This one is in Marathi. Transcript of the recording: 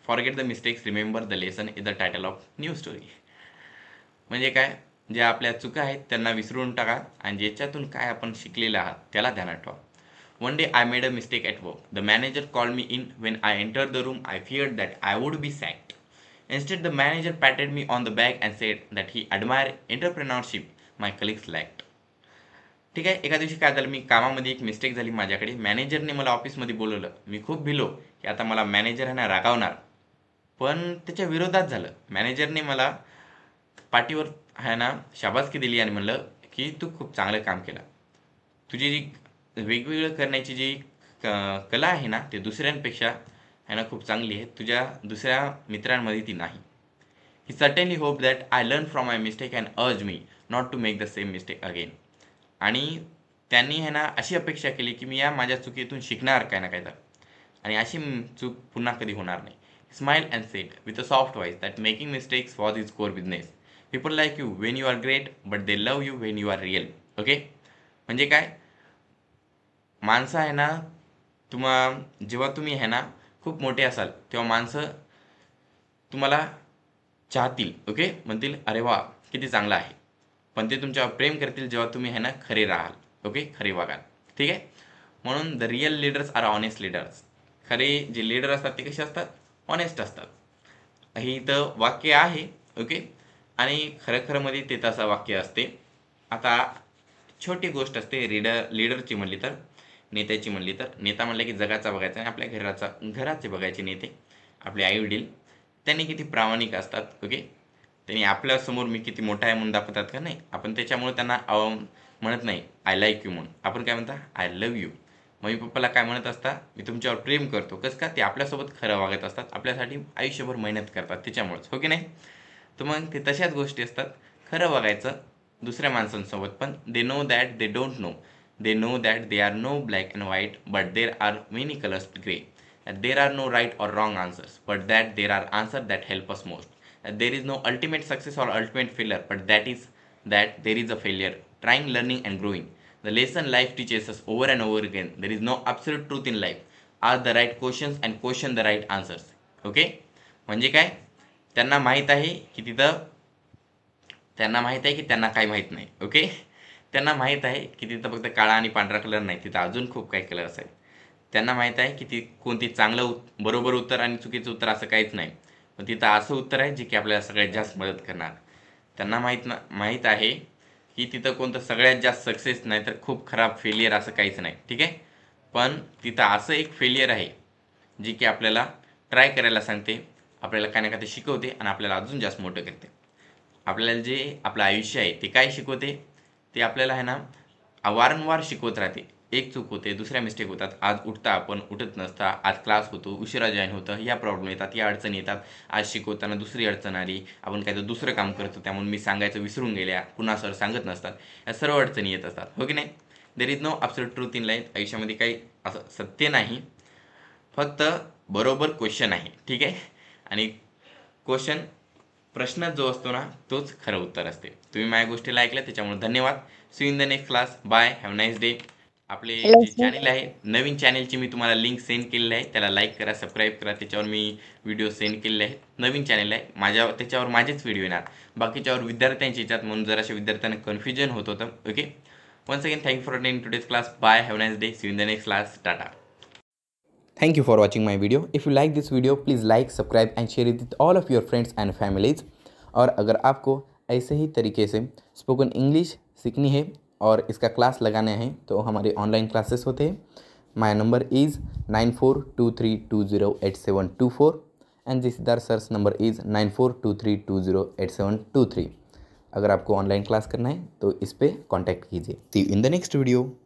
Forget the mistakes remember the lesson is the title of new story. म्हणजे काय, ज्या आपल्या चुका आहेत त्यांना विसरून टाका आणि ज्याच्यातून काय आपण शिकलेले आहात त्याला ध्यानात ठेवा. One day I made a mistake at work. The manager called me in. When I entered the room, I feared that I would be sacked. Instead, the manager patted me on the back and said that he admired entrepreneurship my colleagues lacked. ठीक आहे, एका दिवशी काय झालं, मी कामामध्ये एक मिस्टेक झाली माझ्याकडे. मॅनेजरने मला ऑफिसमध्ये बोलवलं. मी खूप भिलो की आता मला मॅनेजर आहे ना रागावणार, पण त्याच्या विरोधात झालं. मॅनेजरने मला पाठीवर आहे ना शाबासकी दिली आणि म्हणलं की तू खूप चांगलं काम केलं. तुझी जी वेगवेगळं करण्याची जी कला आहे ना ते दुसऱ्यांपेक्षा आहे ना खूप चांगली आहे, तुझ्या दुसऱ्या मित्रांमध्ये ती नाही. He certainly hope that I learn from my mistake and urge me not to make the same mistake again. आणि त्यांनी आहे ना अशी अपेक्षा केली की मी या माझ्या चुकीतून शिकणार काय ना काय तर, आणि अशी चूक पुन्हा कधी होणार नाही. Smile and said with a soft voice that making mistakes was is core business. People like you when you are great but they love you when you are real. Okay, म्हणजे काय, माणसं आहे ना जेव्हा तुम्ही आहे ना खूप मोठे असाल तेव्हा माणसं तुम्हाला चाहतील. ओके, म्हणतील अरे वा किती चांगला आहे, पण ते तुमच्यावर प्रेम करतील जेव्हा तुम्ही आहे ना खरे राहाल. ओके, खरे वागाल. ठीक आहे, म्हणून the real leaders are honest leaders. खरे जे लीडर असतात ते कसे असतात, ऑनेस्ट असतात. हे इथं वाक्य आहे. ओके, आणि खरं मध्ये ते तसं वाक्य असते. आता छोटी गोष्ट असते लीडरची म्हणली तर, नेत्याची म्हणली तर. नेता म्हणलं की जगाचा बघायचा आणि आपल्या घराचे बघायचे नेते, आपले आई वडील. त्यांनी किती प्रामाणिक असतात. ओके, त्यांनी आपल्यासमोर मी किती मोठा आहे म्हणून दाखवतात का, नाही. आपण त्याच्यामुळे त्यांना म्हणत नाही आय लाईक यू म्हणून, आपण काय म्हणता आय लव्ह यू. मम्मी पप्पाला काय म्हणत असता, मी तुमच्यावर प्रेम करतो. कसं का, ते आपल्यासोबत खरं वागत असतात, आपल्यासाठी आयुष्यभर मेहनत करतात त्याच्यामुळेच. हो की नाही. तर मग ते तशाच गोष्टी असतात. खरं वागायचं दुसऱ्या माणसांसोबत पण. They know that they don't know. They know that there are no black and white, but there are many colors gray. That there are no right or wrong answers, but that there are answers that help us most. That there is no ultimate success or ultimate failure, but that there is a failure, trying, learning and growing. The lesson life teaches us over and over again. There is no absolute truth in life. Ask the right questions and question the right answers. Okay? म्हणजे काय, त्यांना माहीत आहे की त्यांना काही माहीत नाही. ओके, त्यांना माहीत आहे की तिथं फक्त काळा आणि पांढरा कलर नाही, तिथं अजून खूप काही कलर असेल. त्यांना माहीत आहे की कोणती चांगलं बरोबर उत्तर आणि चुकीचं उत्तर असं काहीच नाही, पण तिथं असं उत्तर आहे जे की आपल्याला सगळ्यात जास्त मदत करणार. त्यांना माहीत आहे की तिथं कोणतं सगळ्यात जास्त सक्सेस नाही तर खूप खराब फेलियर असं काहीच नाही. ठीक आहे, पण तिथं असं एक फेलियर आहे जे की आपल्याला ट्राय करायला सांगते, आपल्याला काय ना काय ते शिकवते आणि आपल्याला अजून जास्त मोठं करते. आपल्याला जे आपलं आयुष्य आहे ते काय शिकवते, ते आपल्याला आहे ना वारंवार शिकवत राहते. एक चूक होते, दुसऱ्या मिस्टेक होतात. आज उठता आपण, उठत नसता. आज क्लास होतो, उशिरा जॉईन होतं, या प्रॉब्लेम येतात, या अडचणी येतात. आज शिकवताना दुसरी अडचण आली, आपण काय तर दुसरं काम करतो, त्यामुळे मी सांगायचं विसरून गेल्या, पुन्हा सर सांगत नसतात. या सर्व अडचणी येत असतात. हो की नाही. There is no absolute truth in life. आयुष्यामध्ये काही असं सत्य नाही, फक्त बरोबर क्वेश्चन आहे. ठीक आहे, आणि प्रश्न जो असतो ना तोच खरं उत्तर असते. तुम्ही माझ्या गोष्टीला ऐकल्या त्याच्यामुळे धन्यवाद. See in the next class. Bye, have nice day. आपले Hello, जे sir. चॅनल आहे, नवीन चॅनलची मी तुम्हाला लिंक सेंड केलेली आहे, त्याला लाईक करा, सबस्क्राईब करा. त्याच्यावर मी व्हिडिओ सेंड केलेले आहेत. नवीन चॅनल आहे त्याच्यावर माझेच व्हिडिओ येणार. बाकीच्यावर विद्यार्थ्यांच्या याच्यात, म्हणून जराशा विद्यार्थ्यांना कन्फ्युजन होत होतं. Okay, once again thank you for attending today's class. Bye, have nice day. See in the next class. Tata. Thank you for watching my video. If you like this video, please like, subscribe and share it with all of your friends and families. और अगर आपको ऐसे ही तरीके से स्पोकन इंग्लिश सीखनी है और इसका क्लास लगाना है तो हमारे ऑनलाइन क्लासेस होते हैं. माय नंबर इज़ 9423208724 एंड जिसिदार सर्स नंबर इज़ 9423208723. अगर आपको ऑनलाइन क्लास करना है तो इस पर कॉन्टैक्ट कीजिए. See you in the next video.